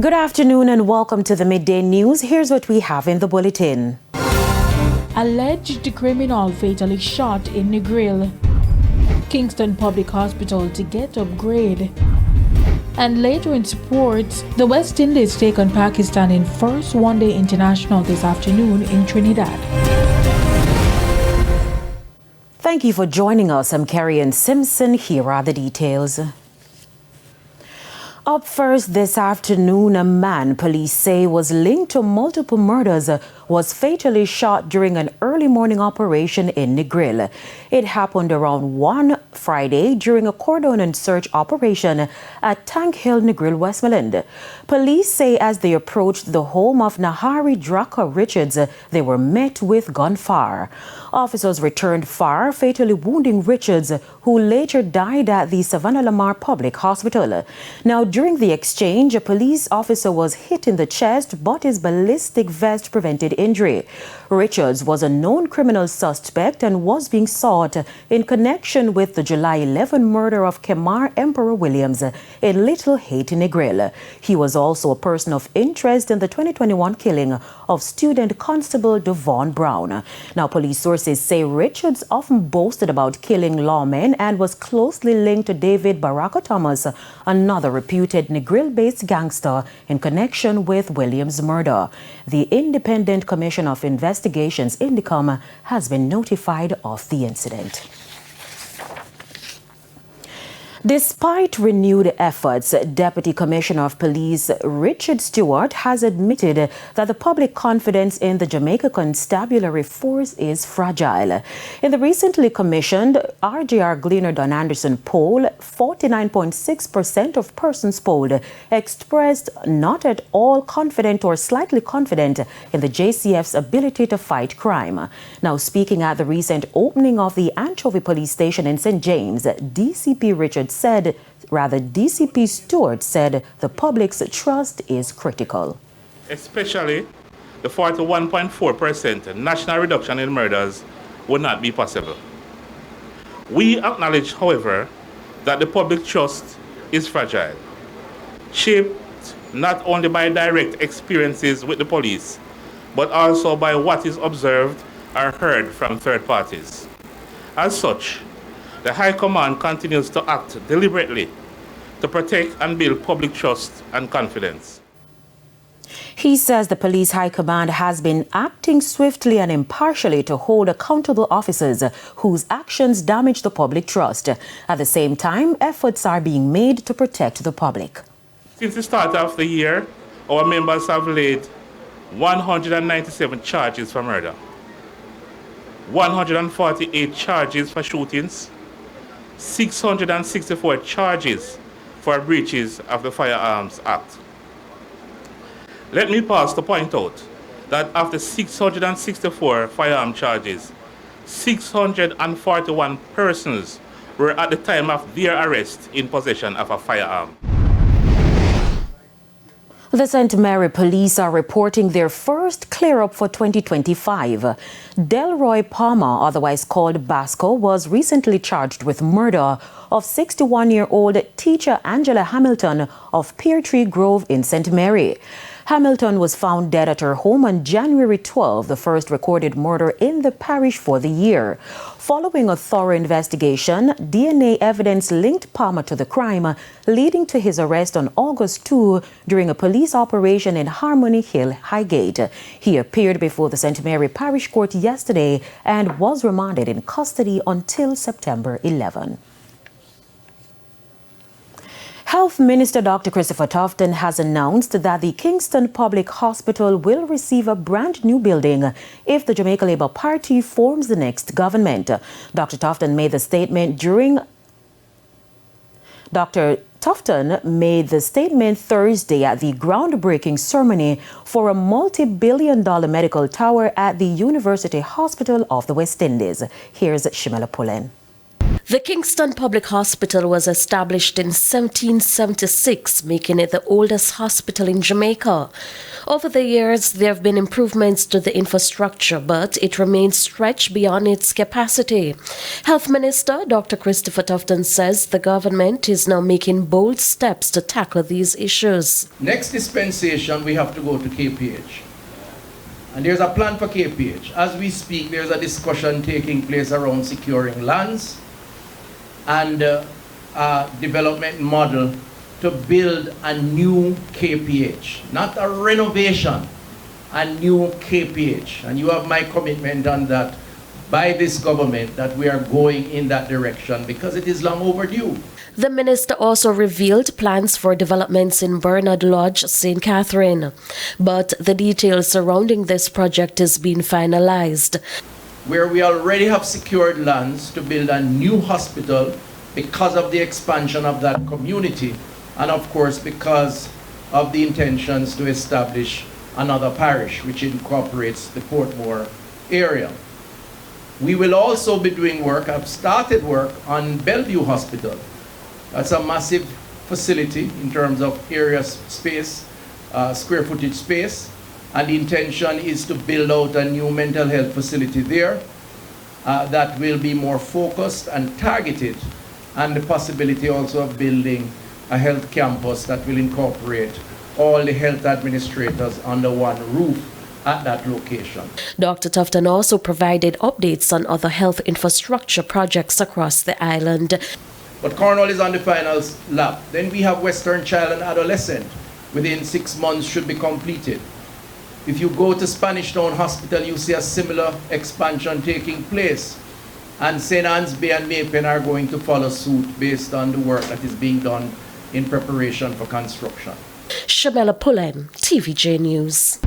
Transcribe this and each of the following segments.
Good afternoon and welcome to the Midday News. Here's what we have in the bulletin. Alleged criminal fatally shot in Negril. Kingston Public Hospital to get upgrade. And later in sports, the West Indies take on Pakistan in first one-day international this afternoon in Trinidad. Thank you for joining us. I'm Carrie Simpson. Here are the details. Up first this afternoon, a man police say was linked to multiple murders was fatally shot during an early morning operation in Negril. It happened around 1 Friday during a cordon and search operation at Tank Hill, Negril, Westmoreland. Police say as they approached the home of Nahari Draka Richards, they were met with gunfire. Officers returned fire, fatally wounding Richards, who later died at the Savannah Lamar Public Hospital. Now, during the exchange, a police officer was hit in the chest, but his ballistic vest prevented injury. Richards was a known criminal suspect and was being sought in connection with the July 11 murder of Kemar Emperor Williams in Little Haiti, Negril. He was also a person of interest in the 2021 killing of student constable Devon Brown. Now, police sources say Richards often boasted about killing lawmen and was closely linked to David Baraka Thomas, another reputed Negril-based gangster in connection with Williams' murder. The Independent Commission of Investigations, INDICOM, has been notified of the incident. Despite renewed efforts, Deputy Commissioner of Police Richard Stewart has admitted that the public confidence in the Jamaica Constabulary Force is fragile. In the recently commissioned RJR Gleaner Don Anderson poll, 49.6% of persons polled expressed not at all confident or slightly confident in the JCF's ability to fight crime. Now, speaking at the recent opening of the Anchovy Police Station in St. James, DCP Stewart said the public's trust is critical. Especially the 41.4% national reduction in murders would not be possible. We acknowledge, however, that the public trust is fragile, shaped not only by direct experiences with the police, but also by what is observed or heard from third parties. As such, the High Command continues to act deliberately to protect and build public trust and confidence. He says the Police High Command has been acting swiftly and impartially to hold accountable officers whose actions damage the public trust. At the same time, efforts are being made to protect the public. Since the start of the year, our members have laid 197 charges for murder, 148 charges for shootings, 664 charges for breaches of the Firearms Act. Let me pause to point out that of the 664 firearm charges, 641 persons were at the time of their arrest in possession of a firearm. The St. Mary Police are reporting their first clear-up for 2025. Delroy Palmer, otherwise called Basco, was recently charged with murder of 61-year-old teacher Angela Hamilton of Pear Tree Grove in St. Mary. Hamilton was found dead at her home on January 12, the first recorded murder in the parish for the year. Following a thorough investigation, DNA evidence linked Palmer to the crime, leading to his arrest on August 2 during a police operation in Harmony Hill, Highgate. He appeared before the St. Mary Parish Court yesterday and was remanded in custody until September 11. Health Minister Dr. Christopher Tufton has announced that the Kingston Public Hospital will receive a brand new building if the Jamaica Labour Party forms the next government. Dr. Tufton made the statement Thursday at the groundbreaking ceremony for a multi-billion-dollar medical tower at the University Hospital of the West Indies. Here's Shimela Pullen. The Kingston Public Hospital was established in 1776, making it the oldest hospital in Jamaica. Over the years, there have been improvements to the infrastructure, but it remains stretched beyond its capacity. Health Minister Dr. Christopher Tufton says the government is now making bold steps to tackle these issues. Next dispensation, we have to go to KPH. And there's a plan for KPH. As we speak, there's a discussion taking place around securing lands and a development model to build a new KPH, not a renovation, a new KPH. And you have my commitment on that by this government that we are going in that direction because it is long overdue. The minister also revealed plans for developments in Bernard Lodge, St. Catherine. But the details surrounding this project is being finalized. Where we already have secured lands to build a new hospital because of the expansion of that community, and of course because of the intentions to establish another parish which incorporates the Portmore area. We will also be doing work, I've started work on Bellevue Hospital. That's a massive facility in terms of area space, square footage space. And the intention is to build out a new mental health facility there that will be more focused and targeted, and the possibility also of building a health campus that will incorporate all the health administrators under one roof at that location. Dr. Tufton also provided updates on other health infrastructure projects across the island. But Cornwall is on the final lap. Then we have Western Child and Adolescent. Within 6 months should be completed. If you go to Spanish Town Hospital, you see a similar expansion taking place. And St. Anne's Bay and Maypen are going to follow suit based on the work that is being done in preparation for construction. Shamela Pullen, TVJ News.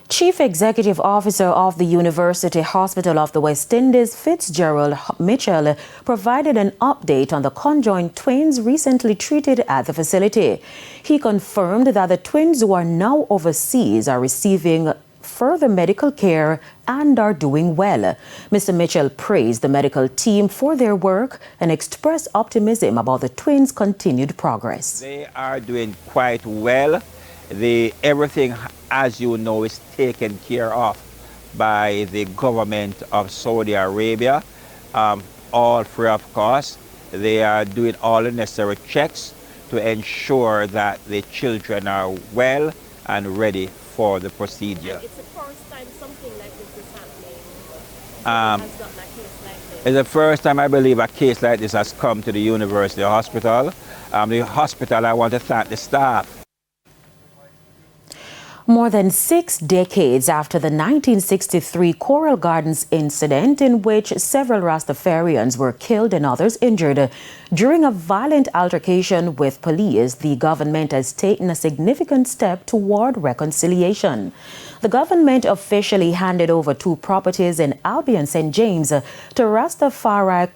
Chief Executive Officer of the University Hospital of the West Indies, Fitzgerald Mitchell, provided an update on the conjoined twins recently treated at the facility. He confirmed that the twins who are now overseas are receiving further medical care and are doing well. Mr. Mitchell praised the medical team for their work and expressed optimism about the twins' continued progress. They are doing quite well. Everything, as you know, is taken care of by the government of Saudi Arabia, all free of cost. They are doing all the necessary checks to ensure that the children are well and ready for the procedure. And it's the first time something like this is happening. It's the first time I believe a case like this has come to the university hospital. The hospital, I want to thank the staff. More than 6 decades after the 1963 Coral Gardens incident, in which several Rastafarians were killed and others injured during a violent altercation with police, the government has taken a significant step toward reconciliation. The government officially handed over 2 properties in Albion St. James to Rastafari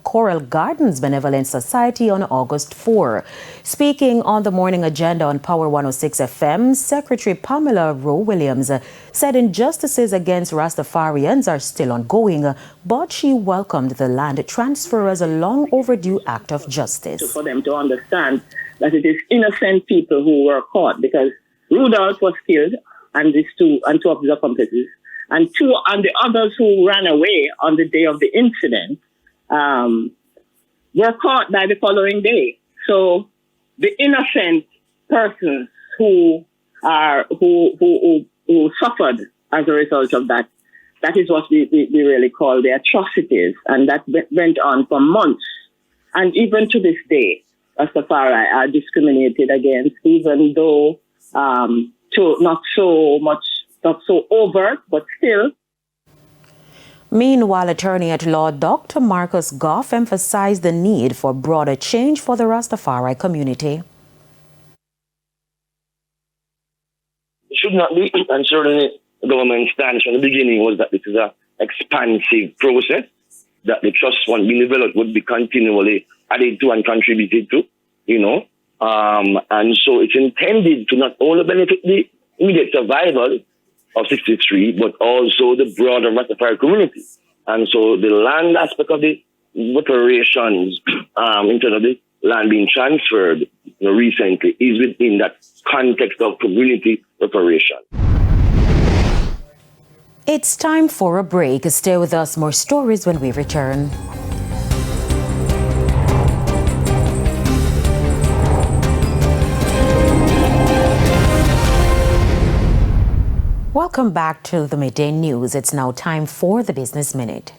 Coral Gardens Benevolent Society on August 4. Speaking on the morning agenda on Power 106 FM, Secretary Pamela Rowe Williams said injustices against Rastafarians are still ongoing, but she welcomed the land transfer as a long overdue act of justice. For them to understand that it is innocent people who were caught, because Rudolph was killed and two of his accomplices, and the others who ran away on the day of the incident were caught by the following day. So the innocent persons who suffered as a result of that, that is what we really call the atrocities, and that went on for months. And even to this day, Rastafari are discriminated against, even though not so overt, but still. Meanwhile, attorney at law Dr. Marcus Goff emphasized the need for broader change for the Rastafari community. It should not be, and certainly the government stance from the beginning was that this is an expansive process, that the trust once being developed would be continually added to and contributed to, and so it's intended to not only benefit the immediate survival of 63, but also the broader Rastafari community. And so the land aspect of the reparations, in terms of the land being transferred recently, is within that context of community reparation. It's time for a break. Stay with us. More stories when we return. Welcome back to the Midday News. It's now time for the Business Minute.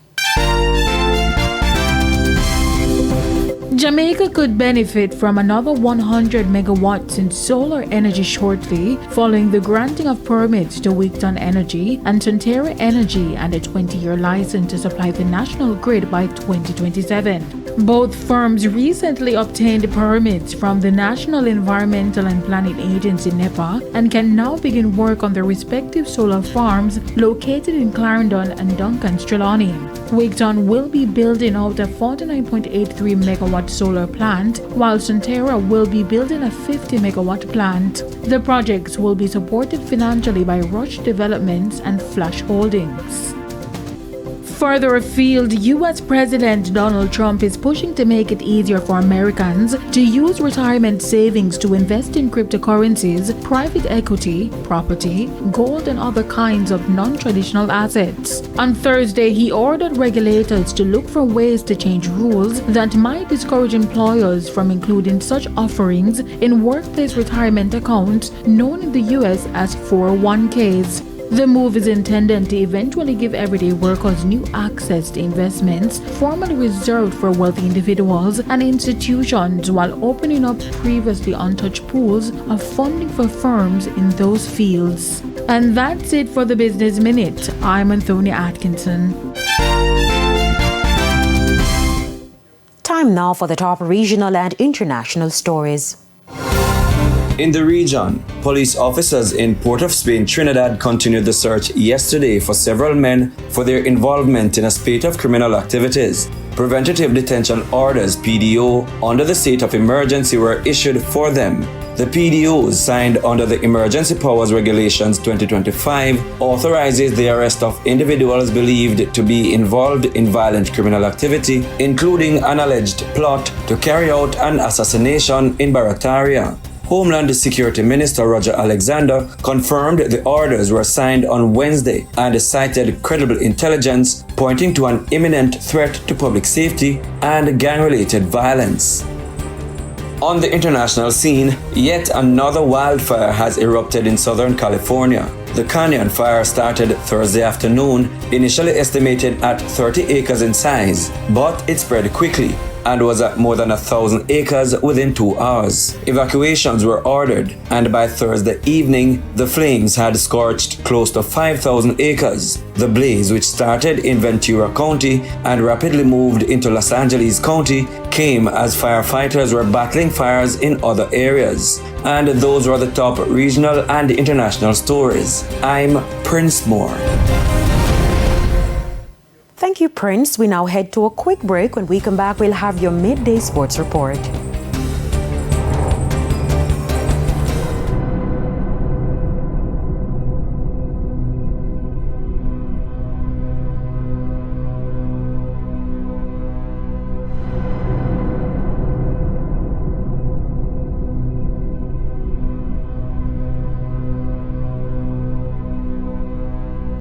Jamaica could benefit from another 100 megawatts in solar energy shortly, following the granting of permits to Kingston Energy and Sonterra Energy and a 20-year license to supply the national grid by 2027. Both firms recently obtained permits from the National Environmental and Planning Agency (NEPA) and can now begin work on their respective solar farms located in Clarendon and Duncan's Trelawney. Kingston will be building out a 49.83 megawatt solar plant, while Sonterra will be building a 50 megawatt plant. The projects will be supported financially by Rush Developments and Flash Holdings. Further afield, U.S. President Donald Trump is pushing to make it easier for Americans to use retirement savings to invest in cryptocurrencies, private equity, property, gold, and other kinds of non-traditional assets. On Thursday, he ordered regulators to look for ways to change rules that might discourage employers from including such offerings in workplace retirement accounts known in the U.S. as 401ks. The move is intended to eventually give everyday workers new access to investments formerly reserved for wealthy individuals and institutions, while opening up previously untouched pools of funding for firms in those fields. And that's it for the Business Minute. I'm Anthony Atkinson. Time now for the top regional and international stories. In the region, police officers in Port of Spain, Trinidad continued the search yesterday for several men for their involvement in a spate of criminal activities. Preventative detention orders, PDO, under the state of emergency were issued for them. The PDOs, signed under the Emergency Powers Regulations 2025, authorizes the arrest of individuals believed to be involved in violent criminal activity, including an alleged plot to carry out an assassination in Barataria. Homeland Security Minister Roger Alexander confirmed the orders were signed on Wednesday and cited credible intelligence pointing to an imminent threat to public safety and gang-related violence. On the international scene, yet another wildfire has erupted in Southern California. The Canyon fire started Thursday afternoon, initially estimated at 30 acres in size, but it spread quickly and was at more than 1,000 acres within 2 hours. Evacuations were ordered, and by Thursday evening, the flames had scorched close to 5,000 acres. The blaze, which started in Ventura County and rapidly moved into Los Angeles County, came as firefighters were battling fires in other areas. And those were the top regional and international stories. I'm Prince Moore. Thank you, Prince. We now head to a quick break. When we come back, we'll have your midday sports report.